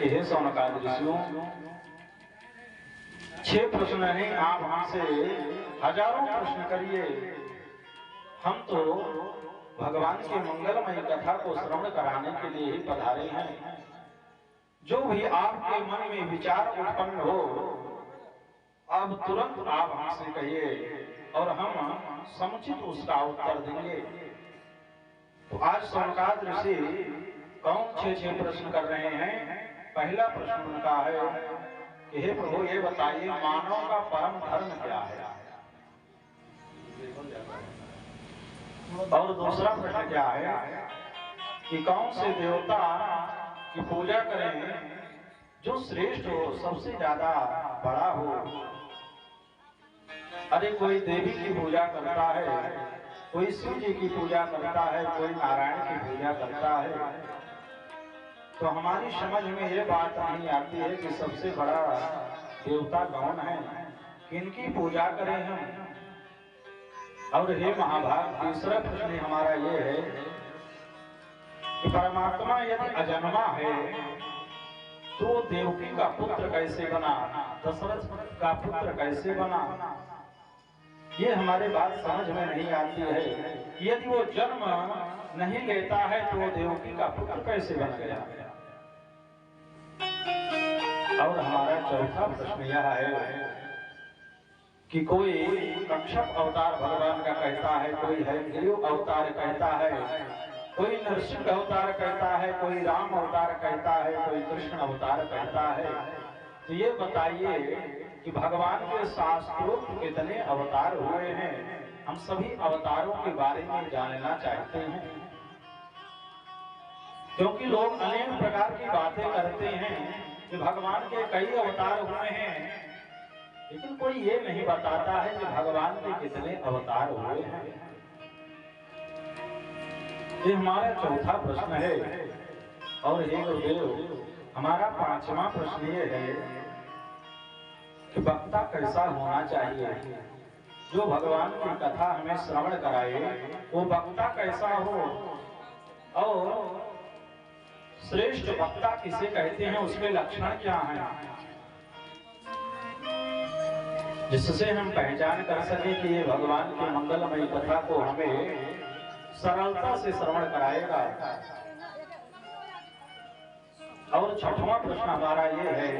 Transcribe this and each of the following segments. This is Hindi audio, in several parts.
कि हे शौनकादि ऋषियों, 6 प्रश्न नहीं, आप हमसे हजारों प्रश्न करिए, हम तो भगवान की मंगलमयी कथा को श्रवण कराने के लिए ही पधारे हैं। जो भी आपके मन में विचार उत्पन्न हो, अब तुरंत आप हमसे कहिए और हम समुचित उसका उत्तर देंगे। तो आज शौनकादि ऋषि कौन 6 प्रश्न कर रहे हैं। पहला प्रश्न उनका है कि हे प्रभु, ये बताइए मानव का परम धर्म क्या है। और दूसरा प्रश्न क्या है कि कौन से देवता की पूजा करें जो श्रेष्ठ हो, सबसे ज्यादा बड़ा हो। अरे कोई देवी की पूजा करता है, कोई शिव जी की पूजा करता है, कोई नारायण की पूजा करता है, तो हमारी समझ में ये बात नहीं आती है कि सबसे बड़ा देवता कौन है, किनकी पूजा करें हम। और हे महाभाग, तीसरा प्रश्न हमारा ये है कि परमात्मा यदि अजन्मा है तो देवकी का पुत्र कैसे बना, दशरथ का पुत्र कैसे बना। ये हमारे बात समझ में नहीं आती है। यदि वो जन्म नहीं लेता है तो वो देवकी का पुत्र कैसे बन गया। और हमारा चौथा प्रश्न यह है कि कोई कक्षप अवतार भगवान का कहता है, कोई हयग्रीव अवतार कहता है, कोई नरसिंह अवतार कहता है, कोई राम अवतार कहता है, कोई कृष्ण अवतार कहता है। तो ये बताइए कि भगवान के शास्त्रोक्त कितने अवतार हुए हैं। हम सभी अवतारों के बारे में जानना चाहते हैं, क्योंकि लोग अनेक प्रकार की बातें करते हैं कि भगवान के कई अवतार हुए हैं, लेकिन कोई ये नहीं बताता है कि भगवान के कितने अवतार हुए हैं। ये हमारा चौथा प्रश्न है। और हे गुरुदेव, हमारा पांचवा प्रश्न ये है कि वक्ता कैसा होना चाहिए। जो भगवान की कथा हमें श्रवण कराए वो वक्ता कैसा हो, और श्रेष्ठ वक्ता किसे कहते हैं, उसके लक्षण क्या हैं, जिससे हम पहचान कर सके कि ये भगवान की मंगलमयी कथा को हमें सरलता से श्रवण कराएगा। और छठवां प्रश्न हमारा ये है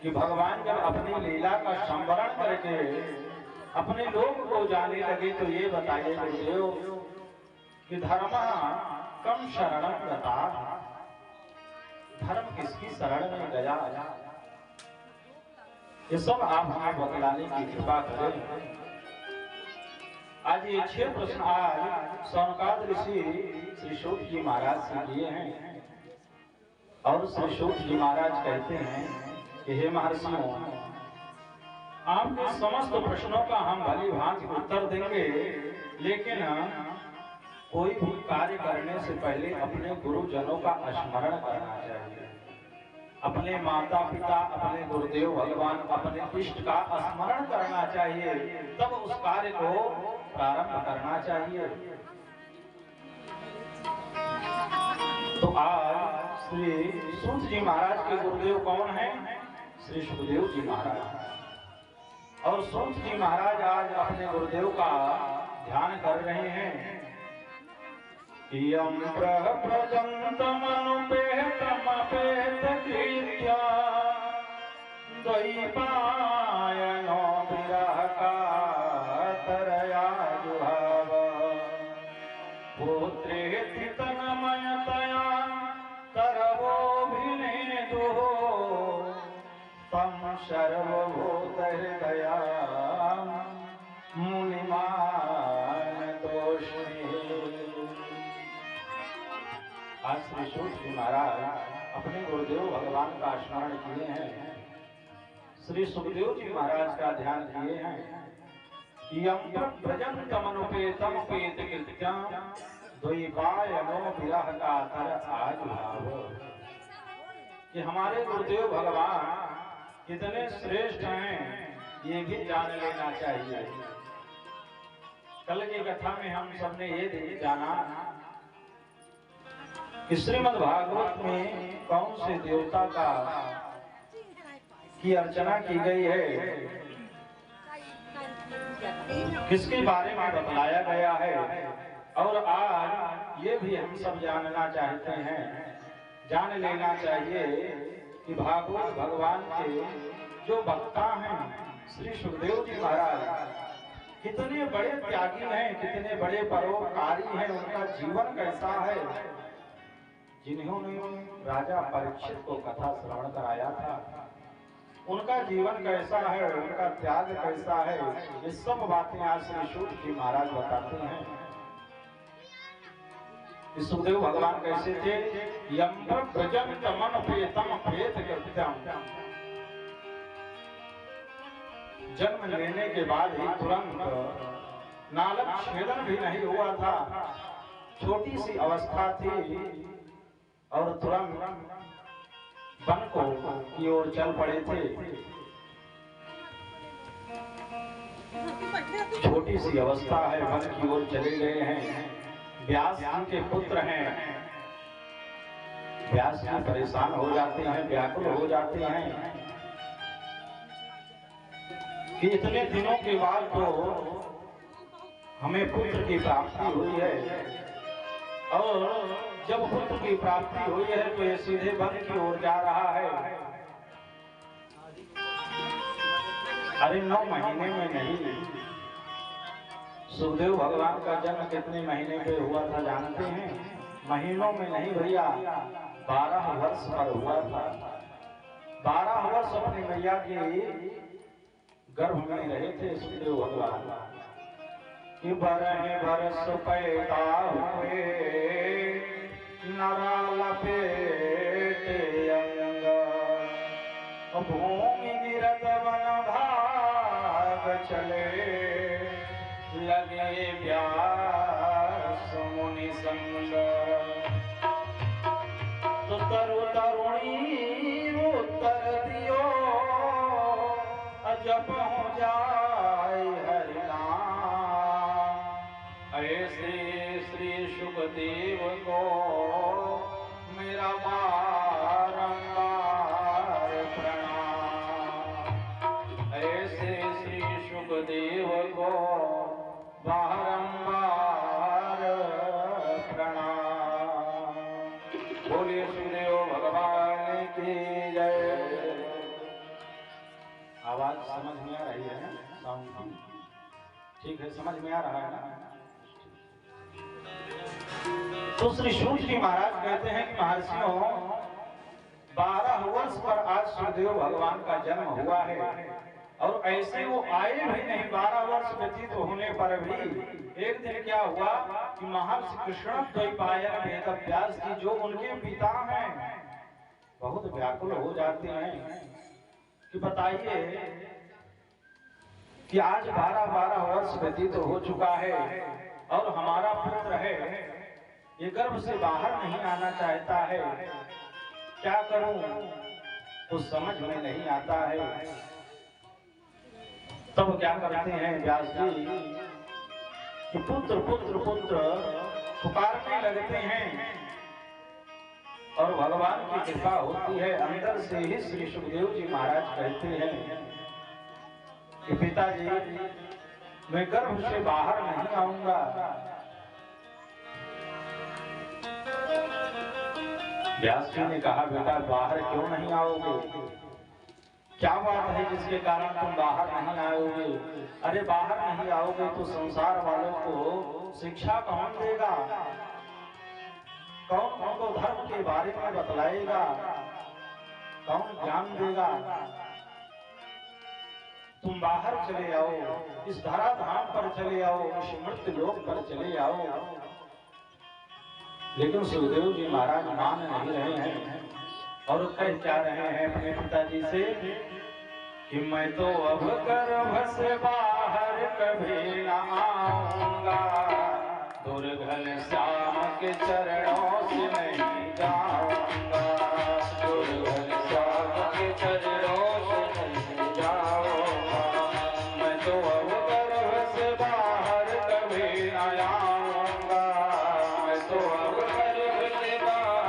कि भगवान जब अपनी लीला का संवरण करके अपने लोग को जाने लगे तो ये बताइए गुरुदेव कि धर्म कम शरणं गता, धर्म किसकी शरण में गया। ये सब आप हमें बतलाने की कृपा करें। आज ये 6 प्रश्न आज शौनकादि ऋषि श्री सूत जी महाराज से किए हैं। और श्री सूत जी महाराज कहते हैं कि हे महर्षियों, आपके समस्त प्रश्नों का हम भली भांति उत्तर देंगे, लेकिन कोई भी कार्य करने से पहले अपने गुरुजनों का स्मरण करना चाहिए। अपने माता पिता, अपने गुरुदेव भगवान, अपने इष्ट का स्मरण करना चाहिए, तब उस कार्य को प्रारंभ करना चाहिए। तो आज श्री सूत जी महाराज के गुरुदेव कौन हैं? श्री सुखदेव जी महाराज। और सूत जी महाराज आज अपने गुरुदेव का ध्यान कर रहे हैं। यं प्रव्रजन्तमनुपेतमपेतकृत्या द्वैपायनो विरहकातरया जुहाव पुत्रेति तन्मयतया तरवोऽभिनेदुः तं सर्वभूतहृदया मुनिमानतोऽस्मि। आज श्री सूत जी महाराज अपने गुरुदेव भगवान का स्मरण किए हैं, श्री सुखदेव जी महाराज का ध्यान किए हैं। यं प्रव्रजन्तमनुपेतमपेतकृत्यां द्वैपायनो विरहकातर आजुहाव। कि हमारे गुरुदेव भगवान कितने श्रेष्ठ हैं ये भी जान लेना चाहिए। कल की कथा में हम सबने ये जाना कि श्रीमद् भागवत में कौन से देवता का की अर्चना की गई है, किसके बारे में बतलाया गया है। और आज ये भी हम सब जानना चाहते हैं, जान लेना चाहिए कि भागवत भगवान के जो वक्ता हैं श्री सुखदेव जी महाराज कितने बड़े त्यागी हैं, कितने बड़े परोपकारी हैं, उनका जीवन कैसा है। जिन्होंने राजा परीक्षित को कथा श्रवण कराया था, उनका जीवन कैसा है, उनका त्याग कैसा है, ये सब बातें आज श्री सूत जी महाराज बताते हैं। सुखदेव भगवान कैसे थे, यम ब्रजंत मन प्रेतम प्रेत कृत्यम। जन्म लेने के बाद ही तुरंत नालक छेदन भी नहीं हुआ था, छोटी सी अवस्था थी और तुरंत वन को की ओर चल पड़े थे। छोटी सी अवस्था है, वन की ओर चले गए हैं। व्यास जी के पुत्र हैं, व्यास जी परेशान हो जाते हैं, व्याकुल हो जाते हैं कि इतने दिनों के बाद तो हमें पुत्र की प्राप्ति हुई है, और जब पुत्र की प्राप्ति हुई है तो ये सीधे वन की ओर जा रहा है। अरे 9 महीने में नहीं, सुखदेव भगवान का जन्म कितने महीने पे हुआ था जानते हैं? महीनों में नहीं भैया, 12 वर्ष पर हुआ था। 12 वर्ष अपनी मैया के गर्भ में रहे थे सुखदेव भगवान। कि बरह बरस पैदा हुए नरा लपेटे अंग, भूमि गिरत वन भाग चले, लगे व्यास मुनि संग। तो तरु तरुणी उत्तर दियो, जब हो जाए हरि नाम। ऐसे श्री सुखदेव को मेरा बारंबार प्रणाम। ऐसे श्री सुखदेव को बारंबार प्रणाम। बोलिए सुखदेव भगवान की जय। आवाज समझ में आ रही है ना? ठीक है, समझ में आ रहा है ना? तो श्री सूत जी महाराज कहते हैं कि महर्षियों, 12 वर्ष पर आज सुखदेव भगवान का जन्म हुआ है, और ऐसे वो आए भी नहीं। 12 वर्ष व्यतीत होने पर भी एक दिन क्या हुआ कि महर्षि कृष्ण द्वैपायन वेद व्यास जी जो उनके पिता हैं बहुत व्याकुल हो जाते हैं कि बताइए कि आज 12 वर्ष व्यतीत हो चुका है और हमारा पुत्र है, ये गर्भ से बाहर नहीं आना चाहता है, क्या करूं? तो समझ में नहीं आता है। तब क्या करते हैं व्यास जी कि पुत्र पुत्र पुत्र पुकारने लगते हैं, और भगवान की कृपा होती है। अंदर से ही श्री सुखदेव जी महाराज कहते हैं कि पिताजी, मैं गर्भ से बाहर नहीं आऊंगा। व्यास जी ने कहा, बेटा बाहर क्यों नहीं आओगे? क्या बात है जिसके कारण तुम बाहर नहीं आओगे? अरे बाहर नहीं आओगे तो संसार वालों को शिक्षा कौन देगा? कौन उनको धर्म के बारे में बतलाएगा? कौन ज्ञान देगा? तुम बाहर चले आओ, इस धराधाम पर चले आओ, इस मृत्यु लोक पर चले आओ। लेकिन सुखदेव जी महाराज मान नहीं रहे हैं और कह क्या रहे हैं अपने पिताजी से कि मैं तो अब गर्भ से बाहर कभी न आऊंगा, दुर्घन श्याम के चरणों से नहीं जाऊंगा, दुर्घन श्याम के चरणों से नहीं जाऊंगा। मैं तो अब गर्भ से बाहर कभी न आऊंगा, मैं तो अब गर्भ से बाहर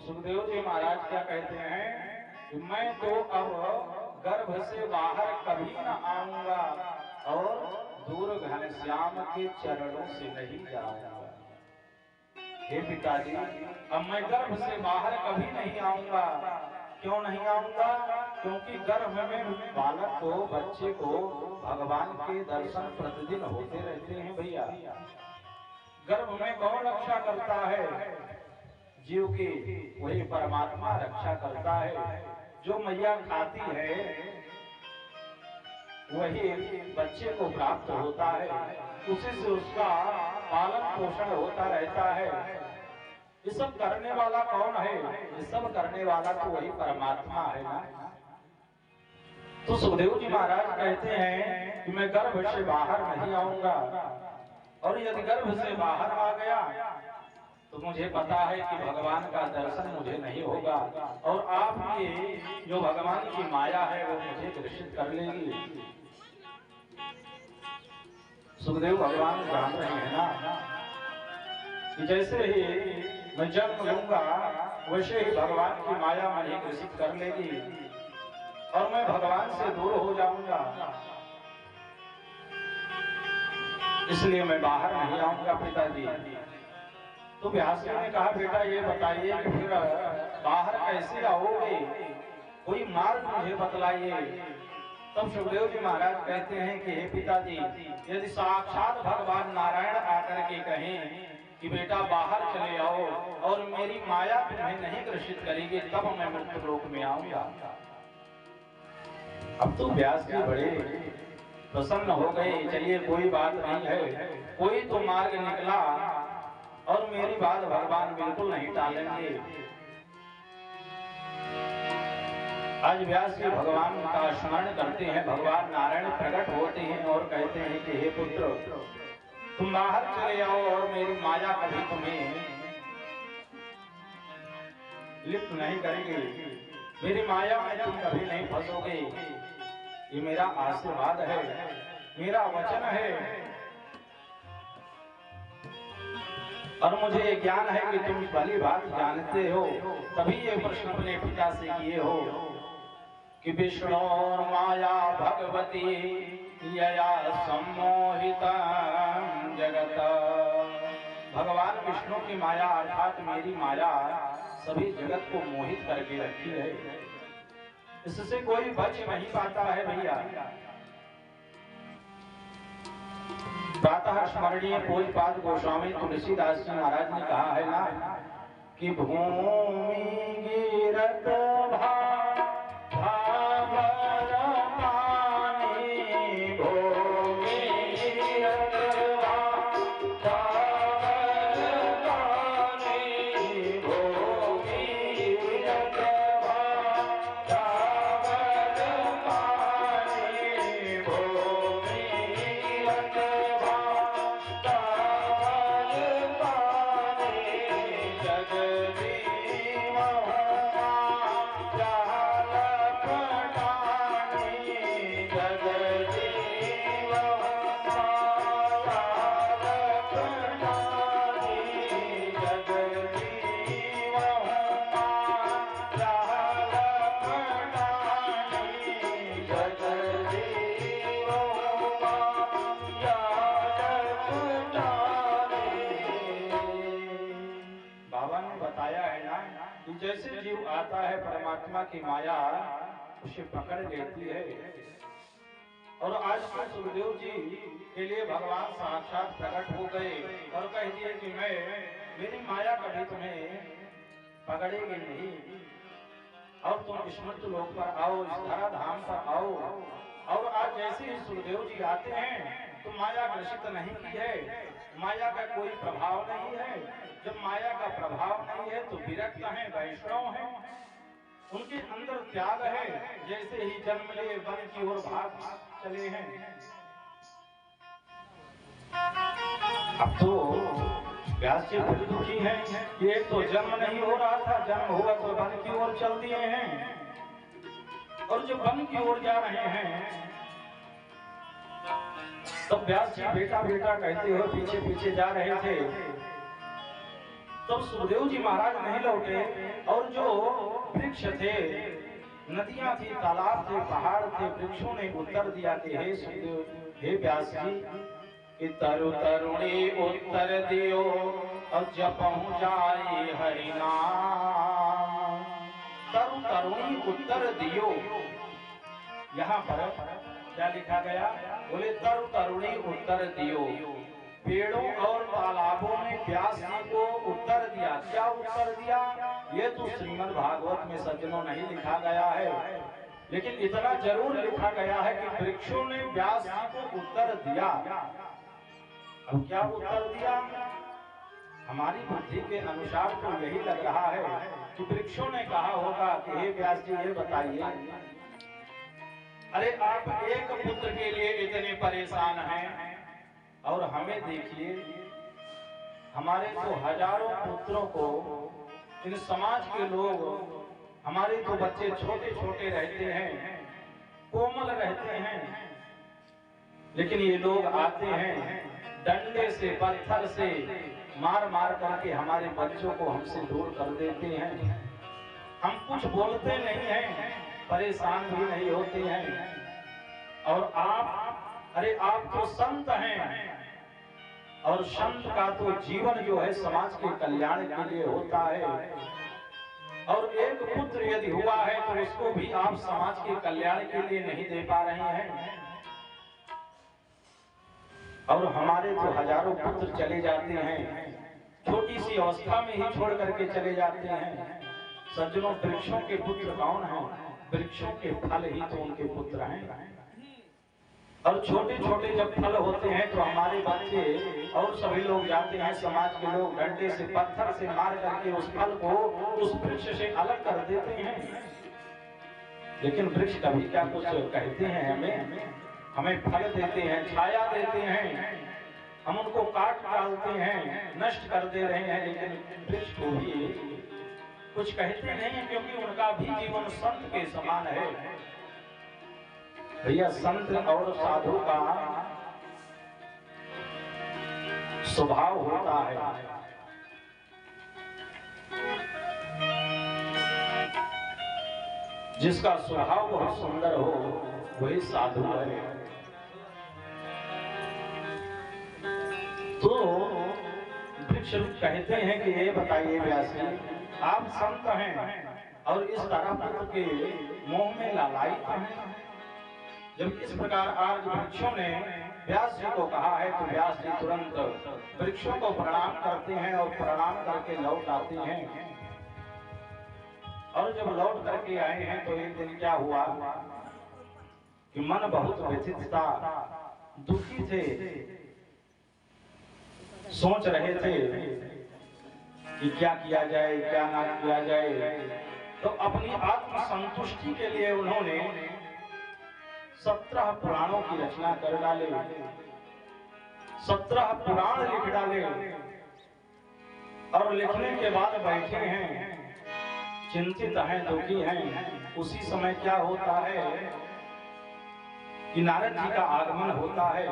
सुखदेव जी महाराज क्या कहते हैं कि मैं तो अब गर्भ से बाहर कभी न आऊंगा और दूर घनश्याम के चरणों से नहीं जाऊंगा। हे पिताजी, अब मैं गर्भ से बाहर कभी नहीं आऊंगा। क्यों नहीं आऊंगा? क्योंकि गर्भ में बालक को, बच्चे को भगवान के दर्शन प्रतिदिन होते रहते हैं भैया। गर्भ में कौन रक्षा करता है? जीव की वही परमात्मा रक्षा करता है। जो मैया खाती है वही बच्चे को प्राप्त होता है, उसी से उसका पालन पोषण होता रहता है। ये सब करने वाला कौन है? ये सब करने वाला तो वही परमात्मा है ना। तो सुखदेव जी महाराज कहते हैं कि मैं गर्भ से बाहर नहीं आऊंगा, और यदि गर्भ से बाहर आ गया तो मुझे पता है कि भगवान का दर्शन मुझे नहीं होगा, और आपकी जो भगवान की माया है वो मुझे ग्रसित कर लेगी। सुखदेव भगवान जान रहे हैं ना कि जैसे ही मैं जन्म लूंगा वैसे ही भगवान की माया मुझे ग्रसित कर लेगी और मैं भगवान से दूर हो जाऊंगा। इसलिए मैं बाहर नहीं आऊंगा पिताजी। तो व्यास जी ने कहा, बेटा ये बताइए कि फिर बाहर कैसे आओगे, कोई मार्ग मुझे बतलाइए। तब सुखदेव जी महाराज कहते हैं कि हे पिताजी, यदि साक्षात भगवान नारायण आकर के कहें कि बेटा बाहर चले आओ और मेरी माया तुम्हें नहीं ग्रसित करेगी, तब मैं मुक्त लोक में आऊंगा। अब तो व्यास जी बड़े प्रसन्न हो गए। चलिए कोई बात नहीं है, कोई तो मार्ग निकला और मेरी बात भगवान बिल्कुल नहीं टालेंगे। आज व्यास जी भगवान का स्मरण करते हैं, भगवान नारायण प्रकट होते हैं और कहते हैं कि हे पुत्र, तुम बाहर चले आओ और मेरी माया कभी तुम्हें लिप्त नहीं करेगी, मेरी माया में तुम कभी नहीं फंसोगे। ये मेरा आशीर्वाद है, मेरा वचन है। और मुझे ये ज्ञान है कि तुम भली बात जानते हो, तभी ये प्रश्न अपने पिता से किए हो कि विष्णु माया भगवती यया सम्मोहिता जगत। भगवान विष्णु की माया अर्थात मेरी माया सभी जगत को मोहित करके रखी है, इससे कोई बच नहीं पाता है भैया। प्रातः स्मरणीय पूज्यपाद गोस्वामी तुलसीदास जी महाराज ने कहा है ना कि भूमि गिरत जैसे जीव आता है परमात्मा की माया उसे पकड़ लेती है। और आज तो सुखदेव जी के लिए भगवान साक्षात प्रकट हो गए और कह दिए कि मैं मेरी माया कभी तुम्हें पकड़ेगी नहीं और तुम स्मृत लोक पर आओ, इस धरा धाम पर आओ। और आज जैसे ही सुखदेव जी आते हैं तो माया ग्रसित नहीं की है, माया का कोई प्रभाव नहीं है। जब माया का प्रभाव नहीं है तो विरक्त हैं, वैष्णव हैं, उनके अंदर त्याग है। जैसे ही जन्म ले वन की ओर भाग चले हैं। अब तो व्यास जी बड़े दुखी हैं कि एक तो जन्म नहीं हो रहा था, जन्म हुआ तो वन की ओर चल दिए हैं। और जब वन की ओर जा रहे हैं तो व्यास जी बेटा बेटा कहते हुए पीछे पीछे जा रहे थे। तब सुखदेव जी महाराज नहीं लौटे और जो वृक्ष थे, नदियां थी, तालाब थे, पहाड़ थे, वृक्षों ने उत्तर दिया कि हे सुखदेव, हे व्यास जी, तरु तरुणी उत्तर दियो और जब पहुंचाई हरि नाम। तरु तरुणी उत्तर दियो, यहाँ पर क्या लिखा गया? बोले तरु तरुणी उत्तर दियो। पेड़ों और तालाबों ने व्यास जी को उत्तर दिया। क्या उत्तर दिया? ये तो श्रीमद् भागवत में सज्जनों नहीं लिखा गया है, लेकिन इतना जरूर लिखा गया है कि वृक्षों ने व्यास जी को उत्तर दिया। अब क्या उत्तर दिया? हमारी बुद्धि के अनुसार तो यही लग रहा है कि वृक्षों ने कहा होगा कि हे व्यास जी, ये बताइए, अरे आप एक पुत्र के लिए इतने परेशान हैं और हमें देखिए, हमारे तो हजारों पुत्रों को इन समाज के लोग, हमारे तो बच्चे छोटे छोटे रहते हैं, कोमल रहते हैं, लेकिन ये लोग आते हैं डंडे से, पत्थर से मार मार करके हमारे बच्चों को हमसे दूर कर देते हैं। हम कुछ बोलते नहीं हैं, परेशान भी नहीं होते हैं। और आप, अरे आप तो संत हैं और संत का तो जीवन जो है समाज के कल्याण के लिए होता है। और एक पुत्र यदि हुआ है तो उसको भी आप समाज के कल्याण के लिए नहीं दे पा रहे हैं। और हमारे तो हजारों पुत्र चले जाते हैं, छोटी सी अवस्था में ही छोड़ करके चले जाते हैं। सज्जनों, वृक्षों के पुत्र कौन हैं? वृक्षों के फल ही तो उनके पुत्र हैं। और छोटे छोटे जब फल होते हैं तो हमारे बच्चे और सभी लोग जाते हैं, समाज के लोग डंडे से, पत्थर से मार करके उस फल को उस वृक्ष से अलग कर देते हैं। लेकिन वृक्ष कभी क्या कुछ कहते हैं हमें फल देते हैं, छाया देते हैं, हम उनको काट डालते हैं, नष्ट कर दे रहे हैं, लेकिन वृक्ष को भी कुछ कहते नहीं, क्योंकि उनका भी जीवन संत के समान है। भैया, संत और साधु का स्वभाव होता है, जिसका स्वभाव बहुत सुंदर हो वही साधु है। तो वृक्ष कहते हैं कि ये बताइए व्यास जी, आप संत हैं और इस तरह पुत्र के मोह में लालायित हैं। जब इस प्रकार आज वृक्षों ने व्यास जी को कहा है तो व्यास जी तुरंत वृक्षों को प्रणाम करते हैं और प्रणाम करके लौट आते हैं। और जब लौट करके आए हैं तो एक दिन क्या हुआ कि मन बहुत व्यथित था, दुखी थे, सोच रहे थे कि क्या किया जाए, क्या ना किया जाए। तो अपनी आत्म संतुष्टि के लिए उन्होंने 17 पुराणों की रचना कर डाले, 17 पुराण लिख डाले। और लिखने के बाद बैठे हैं, चिंतित हैं, दुखी हैं। उसी समय क्या होता है कि नारद जी का आगमन होता है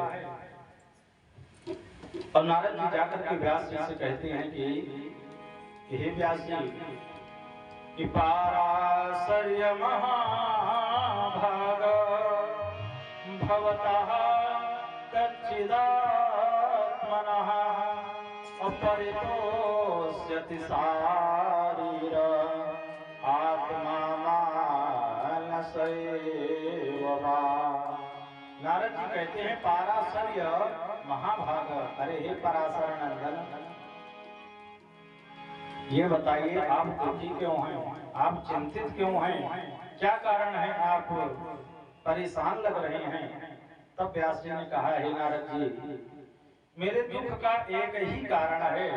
और नारद जी जाकर के व्यास जी से कहते हैं कि हे व्यास जी, कि पाराशर्य महाभाग भवतः कच्चिदात्मनः अपरितोष्यति शारीर आत्मा मानसैव वा। नारद जी कहते हैं, पाराशर्य महाभाग, अरे हे पराशर नंदन, ये बताइए आप दुखी क्यों हैं, आप चिंतित क्यों हैं, क्या कारण है आप परेशान लग रहे हैं। तब व्यास जी ने कहा, हे नारद जी, मेरे दुख का एक ही कारण है।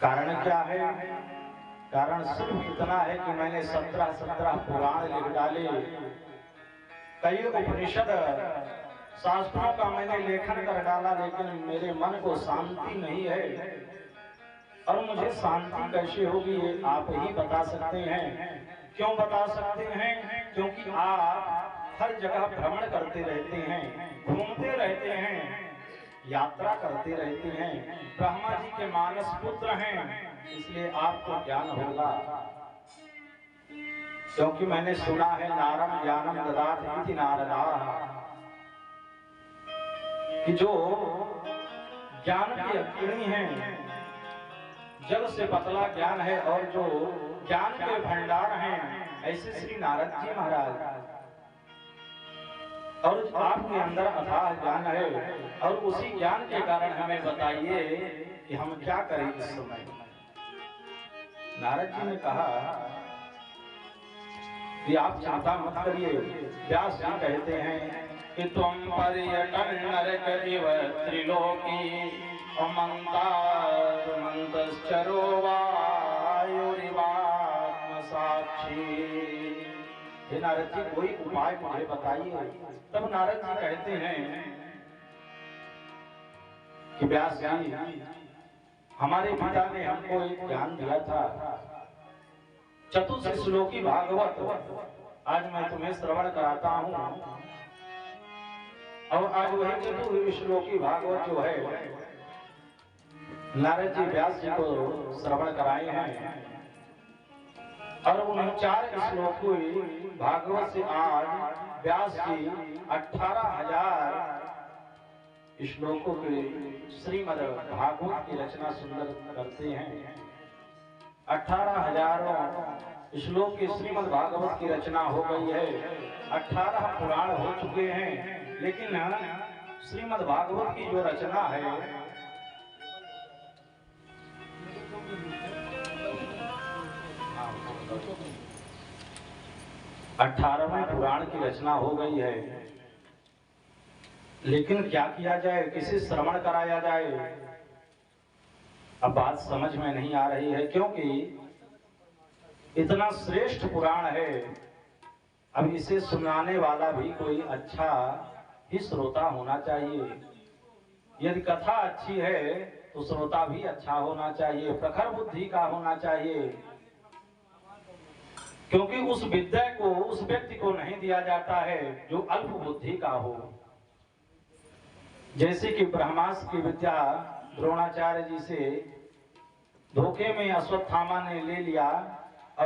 कारण क्या है? कारण सिर्फ इतना है कि मैंने 17 पुराण लिख डाले, कई उपनिषद शास्त्रों का मैंने लेखन कर डाला, लेकिन मेरे मन को शांति नहीं है। और मुझे शांति कैसे होगी ये आप ही बता सकते हैं। क्यों बता सकते हैं? क्योंकि आप हर जगह भ्रमण करते रहते हैं, घूमते रहते हैं, यात्रा करते रहते हैं, ब्रह्मा जी के मानस पुत्र हैं, इसलिए आपको ज्ञान होगा। क्योंकि मैंने सुना है, नारम ज्ञानम ददात इति नारदा, कि जो ज्ञान की अग्नि हैं, जल से पतला ज्ञान है, और जो ज्ञान के भंडार हैं, ऐसे श्री नारद जी महाराज। और आपके अंदर अथाह ज्ञान है, और उसी ज्ञान के कारण हमें बताइए कि हम क्या करें इस समय। नारद जी ने कहा कि आप चिंता मत करिए। व्यास जी कहते हैं कि तुम पर्यटन नरक इव त्रिलोकी अमंतामंतश्चरो वायुरिवात्म साक्षी। हे नारद जी, कोई उपाय मुझे बताइए। तब नारद जी कहते हैं कि व्यास जी, हमारे पिता ने हमको एक ज्ञान दिया था, चतुर्थ श्लोकी भागवत। आज मैं तुम्हें श्रवण कराता हूँ, और आज वही चतुर्थ श्लोकी भागवत जो है नारद जी व्यास जी को श्रवण कराए हैं। और उन 4 श्लोकों भागवत से आज व्यास जी 18,000 श्लोकों के श्रीमद् भागवत की रचना सुंदर करते हैं। 18,000 श्लोक की श्रीमद् भागवत की रचना हो गई है। 18 पुराण हो चुके हैं, लेकिन श्रीमद् भागवत की जो रचना है 18वें पुराण की रचना हो गई है। लेकिन क्या किया जाए, किसे श्रवण कराया जाए, अब बात समझ में नहीं आ रही है। क्योंकि इतना श्रेष्ठ पुराण है, अब इसे सुनाने वाला भी कोई अच्छा ही श्रोता होना चाहिए। यदि कथा अच्छी है तो श्रोता भी अच्छा होना चाहिए, प्रखर बुद्धि का होना चाहिए। क्योंकि उस विद्या को उस व्यक्ति को नहीं दिया जाता है जो अल्प बुद्धि का हो। जैसे कि ब्रह्मास्त्र की विद्या द्रोणाचार्य जी से धोखे में अश्वत्थामा ने ले लिया,